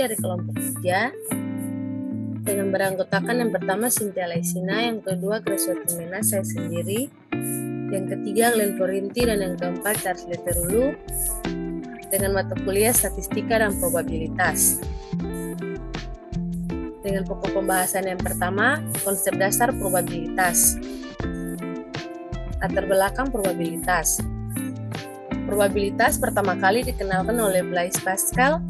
dari kelompok 3 dengan beranggotakan yang pertama Cynthia Laisina, yang kedua Gracia Timena, saya sendiri, yang ketiga Glenn Corinti, dan yang keempat Charles Leterulu dengan mata kuliah Statistika dan Probabilitas. Dengan pokok pembahasan yang pertama, konsep dasar probabilitas. Latar belakang probabilitas. Probabilitas pertama kali dikenalkan oleh Blaise Pascal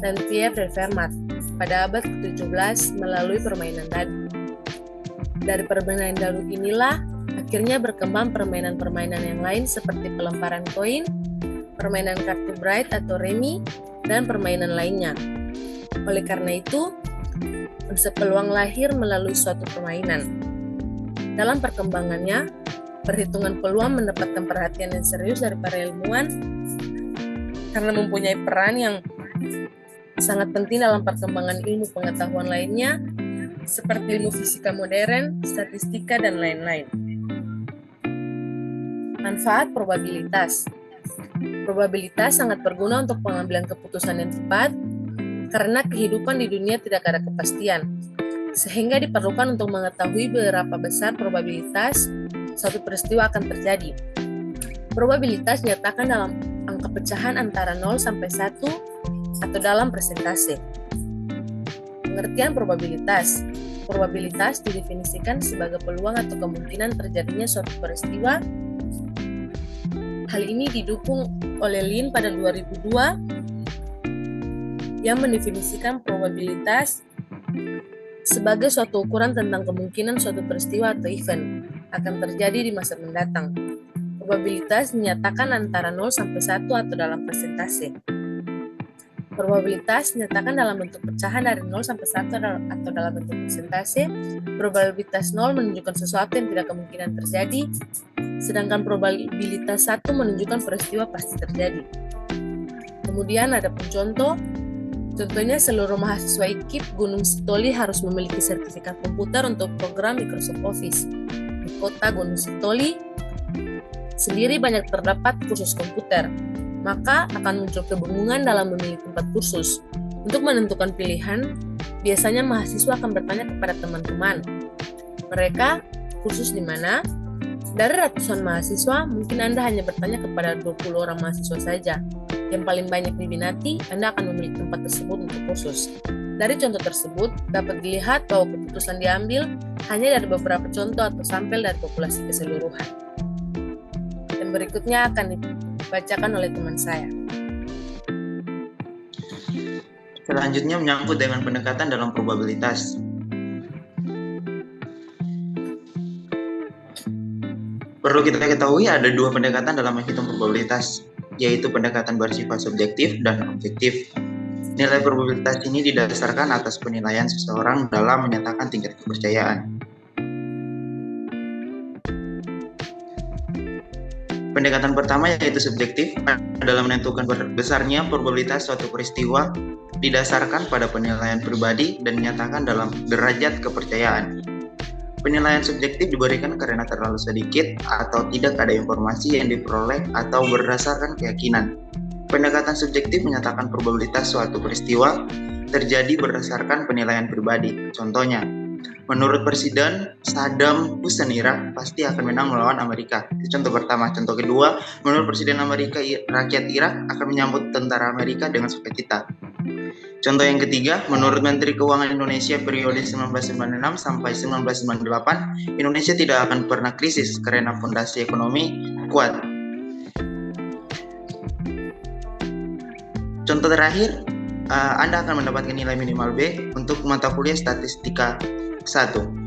dan Pierre de Fermat pada abad ke-17 melalui permainan dadu. Dari permainan dadu inilah akhirnya berkembang permainan-permainan yang lain seperti pelemparan koin, permainan kartu bright atau remi, dan permainan lainnya. Oleh karena itu, konsep peluang lahir melalui suatu permainan. Dalam perkembangannya, perhitungan peluang mendapatkan perhatian yang serius dari para ilmuwan karena mempunyai peran yang sangat penting dalam perkembangan ilmu pengetahuan lainnya seperti ilmu fisika modern, statistika, dan lain-lain. Manfaat probabilitas. Probabilitas sangat berguna untuk pengambilan keputusan yang tepat karena kehidupan di dunia tidak ada kepastian, sehingga diperlukan untuk mengetahui berapa besar probabilitas suatu peristiwa akan terjadi. Probabilitas dinyatakan dalam angka pecahan antara 0 sampai 1 atau dalam persentase. Pengertian probabilitas. Probabilitas didefinisikan sebagai peluang atau kemungkinan terjadinya suatu peristiwa. Hal ini didukung oleh Lin pada 2002 yang mendefinisikan probabilitas sebagai suatu ukuran tentang kemungkinan suatu peristiwa atau event akan terjadi di masa mendatang. Probabilitas dinyatakan antara 0 sampai 1 atau dalam persentase. Probabilitas dinyatakan dalam bentuk pecahan dari 0 sampai 1 atau dalam bentuk persentase. Probabilitas 0 menunjukkan sesuatu yang tidak kemungkinan terjadi, sedangkan probabilitas 1 menunjukkan peristiwa pasti terjadi. Kemudian ada contoh. Contohnya, seluruh mahasiswa IKIP Gunung Sitoli harus memiliki sertifikat komputer untuk program Microsoft Office. Di kota Gunung Sitoli sendiri banyak terdapat kursus komputer, maka akan muncul kebingungan dalam memilih tempat kursus. Untuk menentukan pilihan, biasanya mahasiswa akan bertanya kepada teman-teman, mereka kursus di mana? Dari ratusan mahasiswa, mungkin Anda hanya bertanya kepada 20 orang mahasiswa saja. Yang paling banyak diminati, Anda akan memilih tempat tersebut untuk kursus. Dari contoh tersebut, dapat dilihat bahwa keputusan diambil hanya dari beberapa contoh atau sampel dari populasi keseluruhan. Dan berikutnya akan dibacakan oleh teman saya. Selanjutnya menyangkut dengan pendekatan dalam probabilitas. Perlu kita ketahui ada dua pendekatan dalam menghitung probabilitas, yaitu pendekatan bersifat subjektif dan objektif. Nilai probabilitas ini didasarkan atas penilaian seseorang dalam menyatakan tingkat kepercayaan. Pendekatan pertama yaitu subjektif dalam menentukan besarnya probabilitas suatu peristiwa didasarkan pada penilaian pribadi dan dinyatakan dalam derajat kepercayaan. Penilaian subjektif diberikan karena terlalu sedikit atau tidak ada informasi yang diperoleh atau berdasarkan keyakinan. Pendekatan subjektif menyatakan probabilitas suatu peristiwa terjadi berdasarkan penilaian pribadi. Contohnya, menurut Presiden Saddam Hussein Irak pasti akan menang melawan Amerika. Itu contoh pertama. Contoh kedua, menurut Presiden Amerika, rakyat Irak akan menyambut tentara Amerika dengan sukacita. Contoh yang ketiga, menurut Menteri Keuangan Indonesia periode 1996 sampai 1998, Indonesia tidak akan pernah krisis karena fondasi ekonomi kuat. Contoh terakhir, Anda akan mendapatkan nilai minimal B untuk mata kuliah Statistika 1.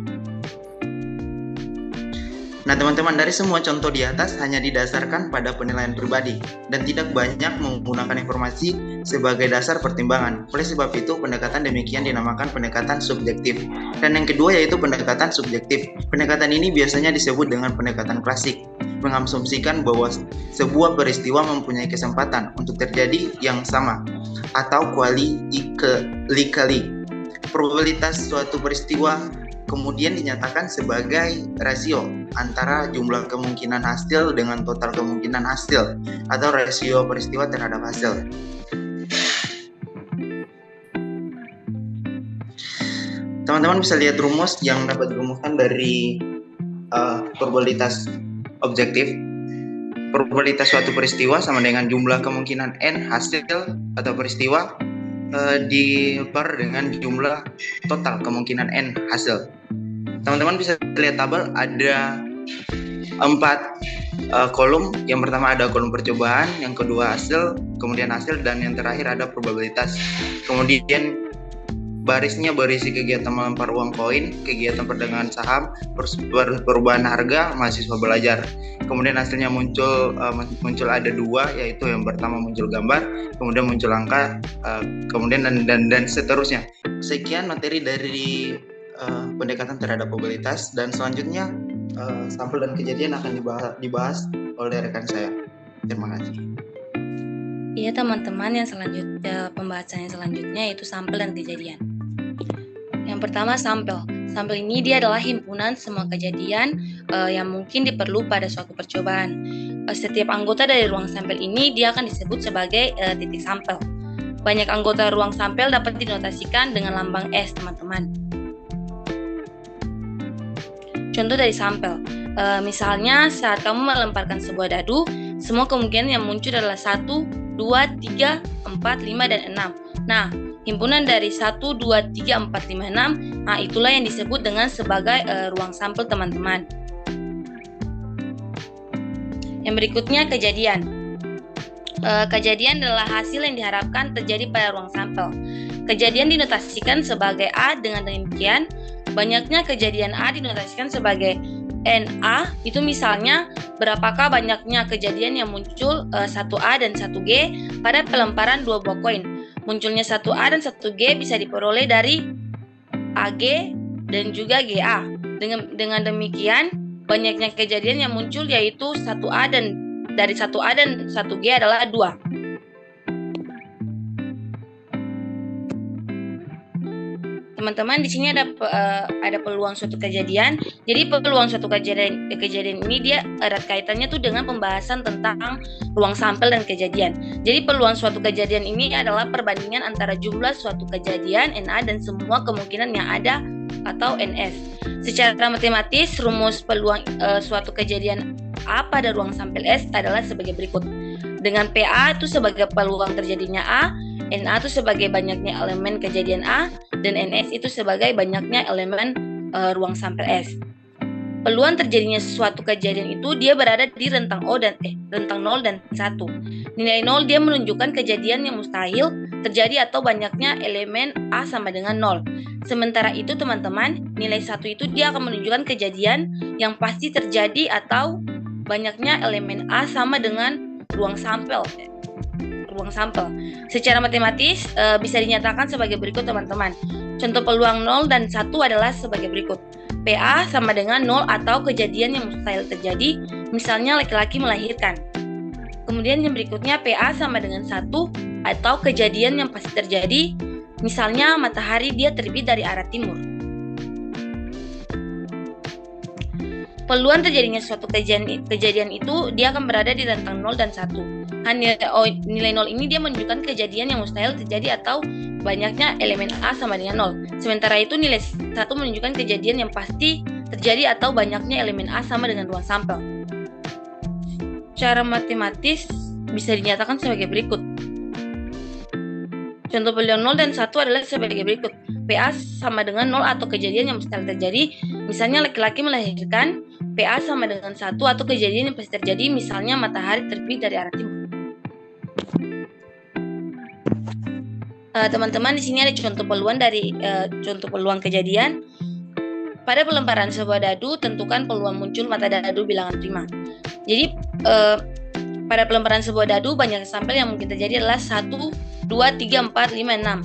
Nah teman-teman, dari semua contoh di atas hanya didasarkan pada penilaian pribadi dan tidak banyak menggunakan informasi sebagai dasar pertimbangan. Oleh sebab itu, pendekatan demikian dinamakan pendekatan subjektif. Dan yang kedua yaitu pendekatan subjektif. Pendekatan ini biasanya disebut dengan pendekatan klasik, mengasumsikan bahwa sebuah peristiwa mempunyai kesempatan untuk terjadi yang sama atau kali. Probabilitas suatu peristiwa kemudian dinyatakan sebagai rasio antara jumlah kemungkinan hasil dengan total kemungkinan hasil atau rasio peristiwa terhadap hasil. Teman-teman bisa lihat rumus yang dapat dirumuskan dari probabilitas objektif. Probabilitas suatu peristiwa sama dengan jumlah kemungkinan N hasil atau peristiwa diper dengan jumlah total kemungkinan N hasil. Teman-teman bisa lihat tabel, ada 4 kolom. Yang pertama ada kolom percobaan, yang kedua hasil, kemudian hasil, dan yang terakhir ada probabilitas. Kemudian barisnya berisi kegiatan melempar uang koin, kegiatan perdagangan saham, perubahan harga, mahasiswa belajar. Kemudian hasilnya muncul ada 2, yaitu yang pertama muncul gambar, kemudian muncul angka, kemudian dan seterusnya. Sekian materi dari pendekatan terhadap probabilitas, dan selanjutnya sampel dan kejadian akan dibahas oleh rekan saya. Terima kasih. Iya teman-teman, yang selanjutnya pembahasan yang selanjutnya yaitu sampel dan kejadian. Yang pertama sampel. Sampel ini dia adalah himpunan semua kejadian yang mungkin diperlu pada suatu percobaan. Setiap anggota dari ruang sampel ini dia akan disebut sebagai titik sampel. Banyak anggota ruang sampel dapat dinotasikan dengan lambang S, teman-teman. Contoh dari sampel. Misalnya saat kamu melemparkan sebuah dadu, semua kemungkinan yang muncul adalah 1, 2, 3, 4, 5, dan 6. Nah, himpunan dari 1, 2, 3, 4, 5, 6, nah itulah yang disebut dengan sebagai ruang sampel, teman-teman. Yang berikutnya kejadian. Kejadian adalah hasil yang diharapkan terjadi pada ruang sampel. Kejadian dinotasikan sebagai A, dengan demikian banyaknya kejadian A dinotasikan sebagai NA. Itu misalnya berapakah banyaknya kejadian yang muncul 1A dan 1G pada pelemparan 2 buah koin. Munculnya 1A dan 1G bisa diperoleh dari AG dan juga GA. Dengan demikian, banyaknya kejadian yang muncul yaitu 1A dan dari 1A dan 1G adalah 2. Teman-teman, di sini ada peluang suatu kejadian. Jadi peluang suatu kejadian ini dia erat kaitannya tuh dengan pembahasan tentang ruang sampel dan kejadian. Jadi peluang suatu kejadian ini adalah perbandingan antara jumlah suatu kejadian NA dan semua kemungkinan yang ada atau NS. Secara matematis, rumus peluang suatu kejadian A pada ruang sampel S adalah sebagai berikut. Dengan PA itu sebagai peluang terjadinya A, NA itu sebagai banyaknya elemen kejadian A, dan NS itu sebagai banyaknya elemen ruang sampel S. Peluang terjadinya suatu kejadian itu dia berada di rentang rentang 0 dan 1. Nilai 0 dia menunjukkan kejadian yang mustahil terjadi atau banyaknya elemen A sama dengan 0. Sementara itu teman-teman, nilai 1 itu dia akan menunjukkan kejadian yang pasti terjadi atau banyaknya elemen A sama dengan ruang sampel. Secara matematis bisa dinyatakan sebagai berikut, teman-teman. Contoh peluang 0 dan 1 adalah sebagai berikut. PA sama dengan 0 atau kejadian yang mustahil terjadi, misalnya laki-laki melahirkan. Kemudian yang berikutnya PA sama dengan 1 atau kejadian yang pasti terjadi, misalnya matahari dia terbit dari arah timur. Peluang terjadinya suatu kejadian itu dia akan berada di rentang 0 dan 1. Nilai 0 ini dia menunjukkan kejadian yang mustahil terjadi atau banyaknya elemen A sama dengan 0. Sementara itu nilai 1 menunjukkan kejadian yang pasti terjadi atau banyaknya elemen A sama dengan ruang sampel. Secara matematis bisa dinyatakan sebagai berikut. Contoh peluang 0 dan 1 adalah sebagai berikut. PA sama dengan 0 atau kejadian yang mustahil terjadi, misalnya laki-laki melahirkan. PA sama dengan 1 atau kejadian yang pasti terjadi, misalnya matahari terbit dari arah timur. Teman-teman, di sini ada contoh peluang kejadian. Pada pelemparan sebuah dadu, tentukan peluang muncul mata dadu bilangan prima. Jadi pada pelemparan sebuah dadu, banyak sampel yang mungkin terjadi adalah 1, 2, 3, 4, 5, 6.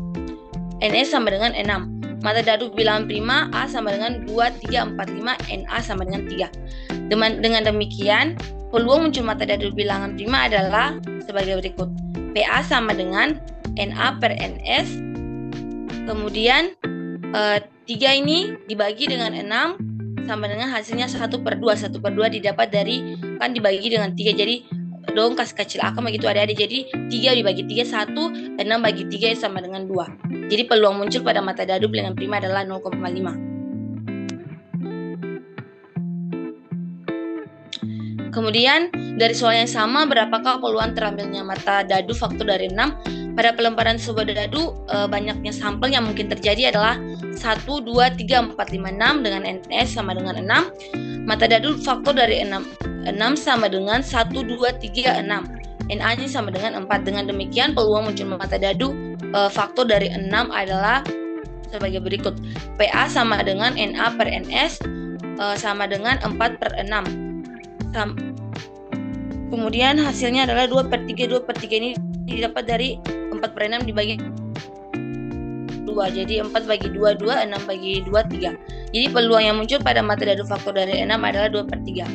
NS sama dengan N6. Mata dadu bilangan prima A sama dengan 2, 3, 4, 5, NA sama dengan 3. Dengan demikian, peluang muncul mata dadu bilangan prima adalah sebagai berikut. PA sama dengan NA per NS. Kemudian 3 ini dibagi dengan 6 sama dengan hasilnya 1/2. 1/2 didapat dari kan dibagi dengan 3. Jadi dong kas kecil akam begitu adik-adik. Jadi 3 dibagi 3 1, 6 bagi 3 sama dengan 2. Jadi peluang muncul pada mata dadu bilangan prima adalah 0,5. Kemudian dari soal yang sama, berapakah peluang terambilnya mata dadu faktor dari 6? Pada pelemparan sebuah dadu, banyaknya sampel yang mungkin terjadi adalah 1, 2, 3, 4, 5, 6 dengan NS sama dengan 6. Mata dadu faktor dari 6 sama dengan 1, 2, 3, 6. NA-nya sama dengan 4. Dengan demikian peluang muncul mata dadu faktor dari 6 adalah sebagai berikut. PA sama dengan NA per NS sama dengan 4 per 6. Kemudian hasilnya adalah 2/3. 2/3 ini didapat dari 4 per 6 dibagi 2. Jadi 4 bagi 2, 2, 6 bagi 2, 3. Jadi peluang yang muncul pada mata dadu faktor dari 6 adalah 2/3.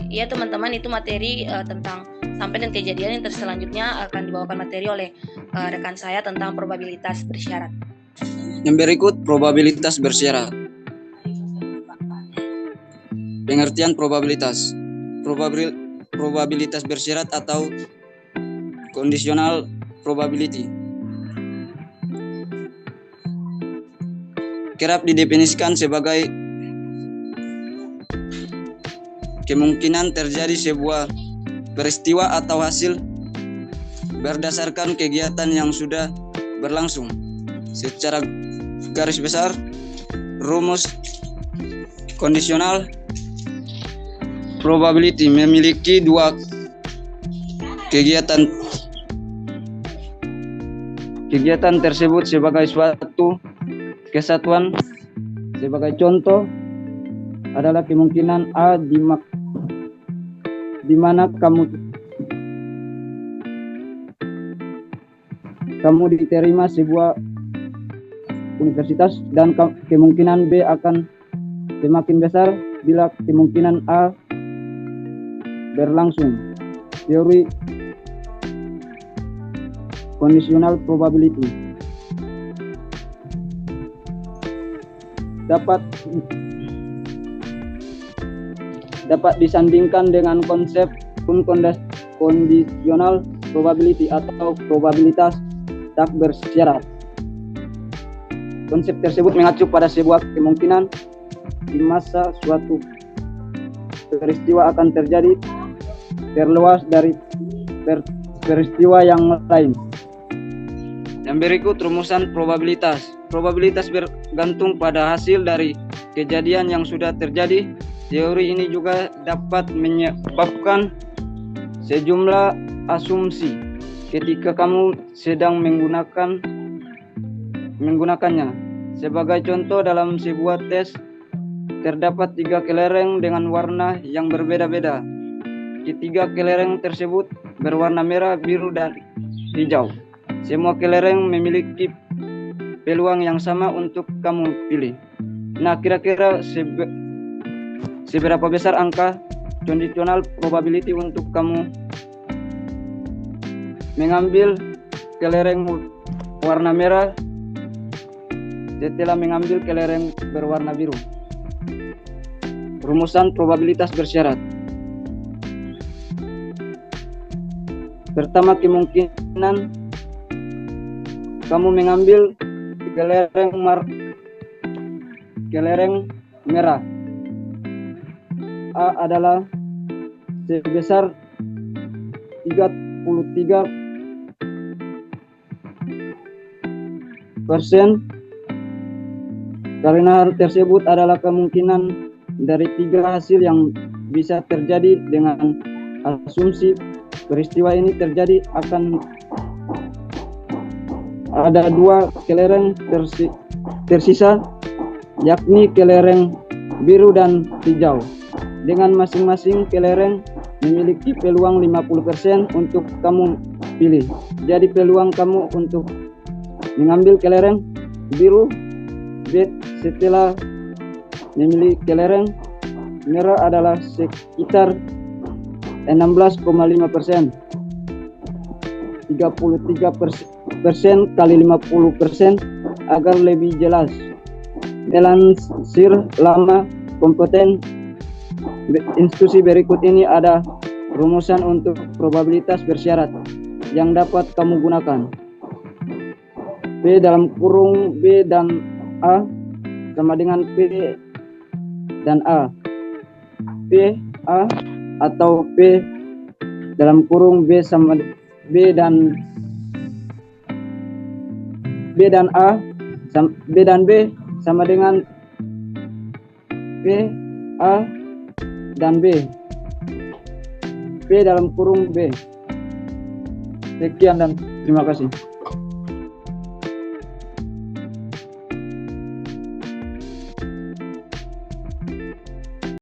Ya teman-teman, itu materi tentang sampel dan kejadian. Yang selanjutnya akan dibawakan materi oleh rekan saya tentang probabilitas bersyarat. Yang berikut probabilitas bersyarat. Pengertian probabilitas. Probabilitas bersyarat atau conditional probability kerap didefinisikan sebagai kemungkinan terjadi sebuah peristiwa atau hasil berdasarkan kegiatan yang sudah berlangsung. Secara garis besar, rumus kondisional probability memiliki dua kegiatan tersebut sebagai suatu kesatuan. Sebagai contoh adalah kemungkinan A di mana kamu diterima sebuah universitas, dan kemungkinan B akan semakin besar bila kemungkinan A berlangsung. Teori conditional probability dapat disandingkan dengan konsep conditional probability atau probabilitas tak bersyarat. Konsep tersebut mengacu pada sebuah kemungkinan di masa suatu peristiwa akan terjadi terluas dari peristiwa yang lain. Yang berikut rumusan probabilitas. Probabilitas bergantung pada hasil dari kejadian yang sudah terjadi. Teori ini juga dapat menyebabkan sejumlah asumsi ketika kamu sedang menggunakannya. Sebagai contoh, dalam sebuah tes terdapat 3 kelereng dengan warna yang berbeda-beda. Ketiga kelereng tersebut berwarna merah, biru, dan hijau. Semua kelereng memiliki peluang yang sama untuk kamu pilih. Nah, kira-kira seberapa besar angka conditional probability untuk kamu mengambil kelereng warna merah setelah mengambil kelereng berwarna biru? Rumusan probabilitas bersyarat. Pertama, kemungkinan kamu mengambil kelereng merah A adalah sebesar 33%. Karena hal tersebut adalah kemungkinan dari 3 hasil yang bisa terjadi. Dengan asumsi peristiwa ini terjadi, akan ada 2 kelereng tersisa, yakni kelereng biru dan hijau, dengan masing-masing kelereng memiliki peluang 50% untuk kamu pilih. Jadi peluang kamu untuk mengambil kelereng biru B setelah memilih kelereng merah adalah sekitar 16,5%. 33% kali 50% agar lebih jelas. Melansir lama kompeten instruksi berikut ini ada rumusan untuk probabilitas bersyarat yang dapat kamu gunakan. B dalam kurung B dan A sama dengan P dan A. P A atau P dalam kurung B sama B dan A B dan B sama dengan P A dan B. P dalam kurung B. Sekian dan terima kasih.